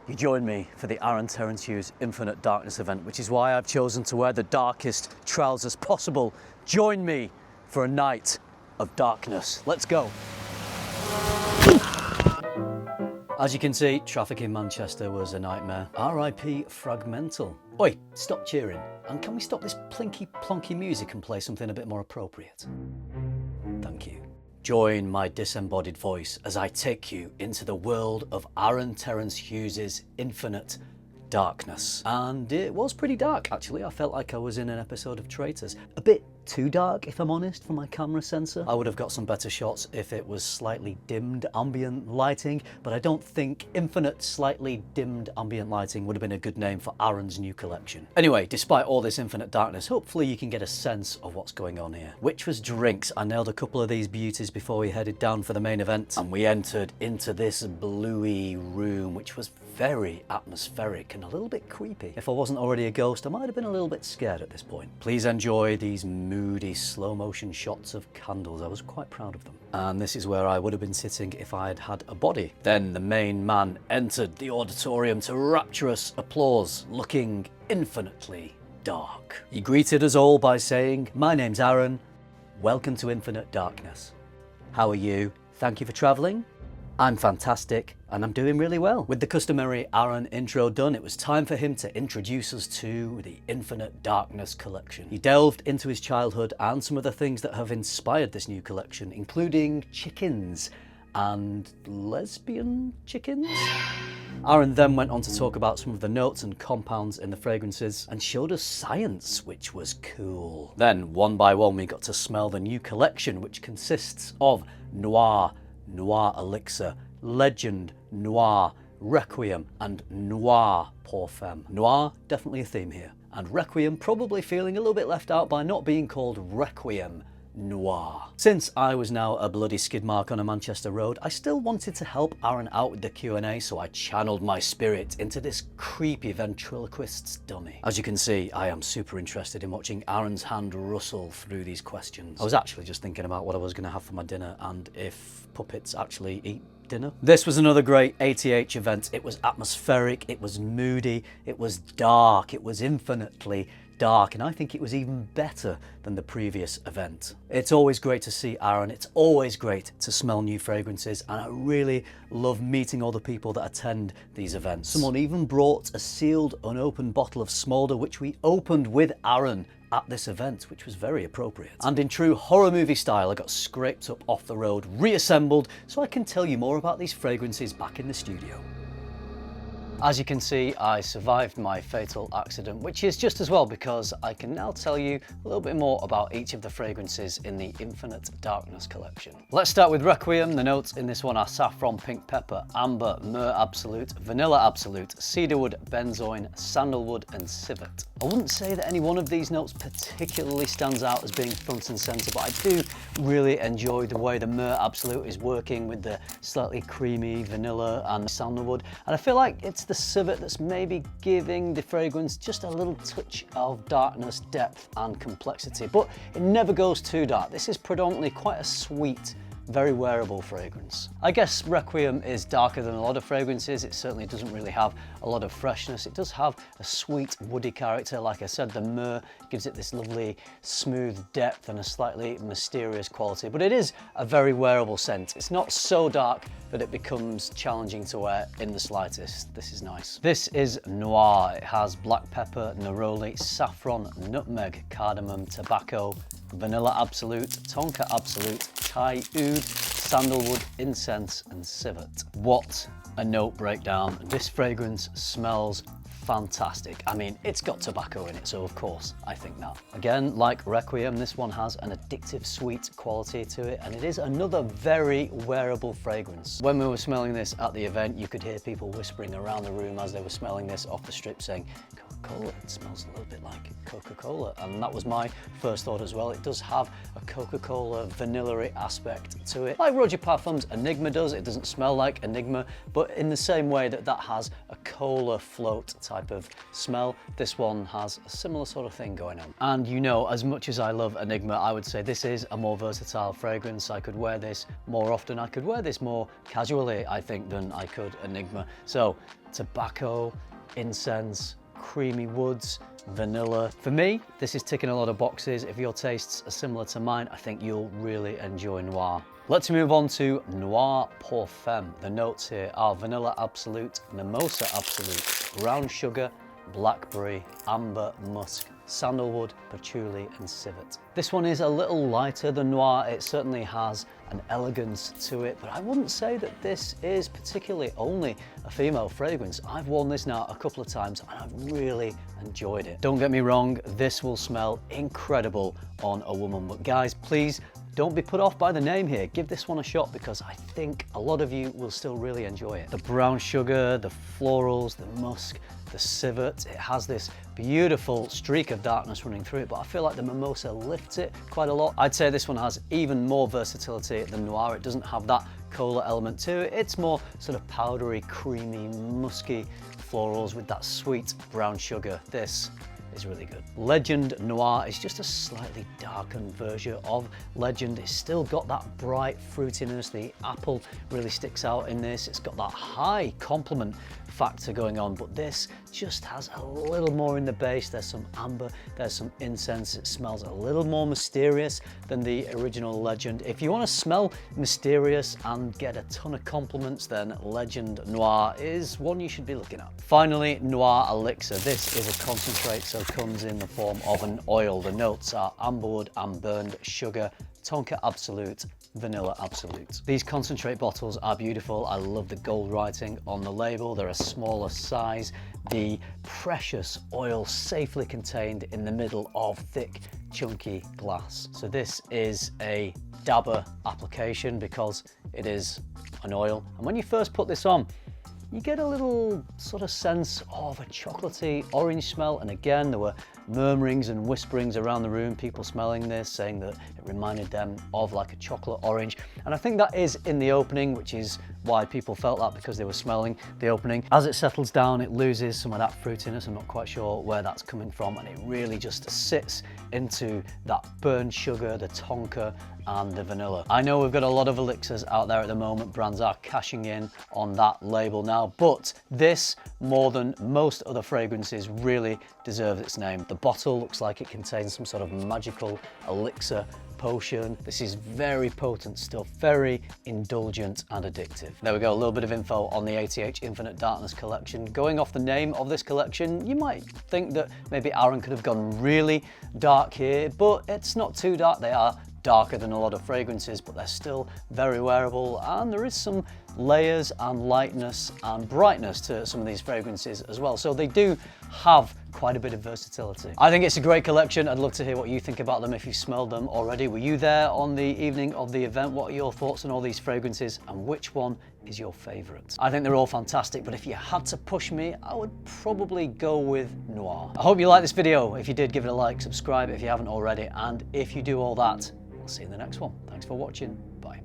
You join me for the Terence Hughes Infinite Darkness event, which is why I've chosen to wear the darkest trousers possible. Join me for a night of darkness. Let's go. As you can see, traffic in Manchester was a nightmare. RIP FRAG-MENTAL. Oi, stop cheering. And can we stop this plinky plonky music and play something a bit more appropriate? Thank you. Join my disembodied voice as I take you into the world of Terence Hughes' Infinite Darkness. And it was pretty dark, actually. I felt like I was in an episode of Traitors. A bit too dark, if I'm honest, for my camera sensor. I would have got some better shots if it was slightly dimmed ambient lighting, but I don't think Infinite Slightly Dimmed Ambient Lighting would have been a good name for Aaron's new collection. Anyway, despite all this infinite darkness, hopefully you can get a sense of what's going on here. Which was drinks. I nailed a couple of these beauties before we headed down for the main event, and we entered into this bluey room, which was very atmospheric and a little bit creepy. If I wasn't already a ghost, I might have been a little bit scared at this point. Please enjoy these moody slow motion shots of candles. I was quite proud of them. And this is where I would have been sitting if I had had a body. Then the main man entered the auditorium to rapturous applause, looking infinitely dark. He greeted us all by saying, "My name's Aaron. Welcome to Infinite Darkness. How are you? Thank you for traveling. I'm fantastic, and I'm doing really well." With the customary Aaron intro done, it was time for him to introduce us to the Infinite Darkness collection. He delved into his childhood and some of the things that have inspired this new collection, including chickens and lesbian chickens. Aaron then went on to talk about some of the notes and compounds in the fragrances and showed us science, which was cool. Then, one by one, we got to smell the new collection, which consists of Noir, Noir Elixir, Legend, Noir, Requiem, and Noir Pour Femme. Noir, definitely a theme here. And Requiem probably feeling a little bit left out by not being called Requiem Noir. Since I was now a bloody skid mark on a Manchester road, I still wanted to help Aaron out with the Q&A, so I channeled my spirit into this creepy ventriloquist's dummy. As you can see, I am super interested in watching Aaron's hand rustle through these questions. I was actually just thinking about what I was going to have for my dinner and if puppets actually eat dinner. This was another great ATH event. It was atmospheric, it was moody, it was dark, it was infinitely dark, and I think it was even better than the previous event. It's always great to see Aaron, it's always great to smell new fragrances, and I really love meeting all the people that attend these events. Someone even brought a sealed, unopened bottle of Smolder, which we opened with Aaron at this event, which was very appropriate. And in true horror movie style, I got scraped up off the road, reassembled, so I can tell you more about these fragrances back in the studio. As you can see, I survived my fatal accident, which is just as well because I can now tell you a little bit more about each of the fragrances in the Infinite Darkness collection. Let's start with Requiem. The notes in this one are saffron, pink pepper, amber, myrrh absolute, vanilla absolute, cedarwood, benzoin, sandalwood, and civet. I wouldn't say that any one of these notes particularly stands out as being front and center, but I do really enjoy the way the myrrh absolute is working with the slightly creamy vanilla and sandalwood, and I feel like it's the civet that's maybe giving the fragrance just a little touch of darkness, depth, and complexity, but it never goes too dark. This is predominantly quite a sweet, very wearable fragrance. I guess Requiem is darker than a lot of fragrances. It certainly doesn't really have a lot of freshness. It does have a sweet woody character. Like I said, the myrrh gives it this lovely smooth depth and a slightly mysterious quality, but it is a very wearable scent. It's not so dark that it becomes challenging to wear in the slightest. This is nice. This is Noir. It has black pepper, neroli, saffron, nutmeg, cardamom, tobacco, vanilla absolute, tonka absolute, chai oud, sandalwood, incense, and civet. What a note breakdown. This fragrance smells fantastic. I mean, it's got tobacco in it, so of course I think that. Again, like Requiem, this one has an addictive sweet quality to it, and it is another very wearable fragrance. When we were smelling this at the event, you could hear people whispering around the room as they were smelling this off the strip saying, Coca-Cola, it smells a little bit like Coca-Cola, and that was my first thought as well. It does have a Coca-Cola vanilla-y aspect to it. Like Roger Parfum's Enigma does, it doesn't smell like Enigma, but in the same way that that has a cola float type type of smell. This one has a similar sort of thing going on. And you know, as much as I love Enigma, I would say this is a more versatile fragrance. I could wear this more often. I could wear this more casually, I think, than I could Enigma. So tobacco, incense, creamy woods, vanilla. For me, this is ticking a lot of boxes. If your tastes are similar to mine, I think you'll really enjoy Noir. Let's move on to Noir Pour Femme. The notes here are vanilla absolute, mimosa absolute, brown sugar, blackberry, amber, musk, sandalwood, patchouli and civet. This one is a little lighter than Noir. It certainly has an elegance to it, but I wouldn't say that this is particularly only a female fragrance. I've worn this now a couple of times and I've really enjoyed it. Don't get me wrong, this will smell incredible on a woman, but guys, please don't be put off by the name here. Give this one a shot because I think a lot of you will still really enjoy it. The brown sugar, the florals, the musk, the civet, it has this beautiful streak of darkness running through it, but I feel like the mimosa lifts it quite a lot. I'd say this one has even more versatility than Noir. It doesn't have that cola element to it. It's more sort of powdery, creamy, musky florals with that sweet brown sugar. This is really good. Legend Noir is just a slightly darkened version of Legend. It's still got that bright fruitiness. The apple really sticks out in this. It's got that high compliment factor going on, but this just has a little more in the base. There's some amber, there's some incense. It smells a little more mysterious than the original Legend. If you want to smell mysterious and get a ton of compliments, then Legend Noir is one you should be looking at. Finally, Noir Elixir. This is a concentrate, so comes in the form of an oil. The notes are amberwood and burned sugar, tonka absolute, vanilla absolute. These concentrate bottles are beautiful. I love the gold writing on the label. They're a smaller size. The precious oil safely contained in the middle of thick, chunky glass. So this is a dabber application because it is an oil. And when you first put this on, you get a little sort of sense of a chocolatey orange smell. And again, there were murmurings and whisperings around the room, people smelling this, saying that it reminded them of like a chocolate orange. And I think that is in the opening, which is why people felt that, because they were smelling the opening. As it settles down, it loses some of that fruitiness. I'm not quite sure where that's coming from. And it really just sits into that burnt sugar, the tonka, and the vanilla. I know we've got a lot of elixirs out there at the moment. Brands are cashing in on that label now, but this, more than most other fragrances, really deserves its name. The bottle looks like it contains some sort of magical elixir potion. This is very potent stuff, very indulgent and addictive. There we go, a little bit of info on the ATH Infinite Darkness collection. Going off the name of this collection, you might think that maybe Aaron could have gone really dark here, but it's not too dark. They are darker than a lot of fragrances, but they're still very wearable, and there is some layers and lightness and brightness to some of these fragrances as well, so they do have quite a bit of versatility. I think it's a great collection. I'd love to hear what you think about them if you've smelled them already. Were you there on the evening of the event? What are your thoughts on all these fragrances, and which one is your favorite? I think they're all fantastic, but if you had to push me, I would probably go with Noir. I hope you liked this video. If you did, give it a like, subscribe if you haven't already, and if you do all that, I'll see you in the next one. Thanks for watching. Bye.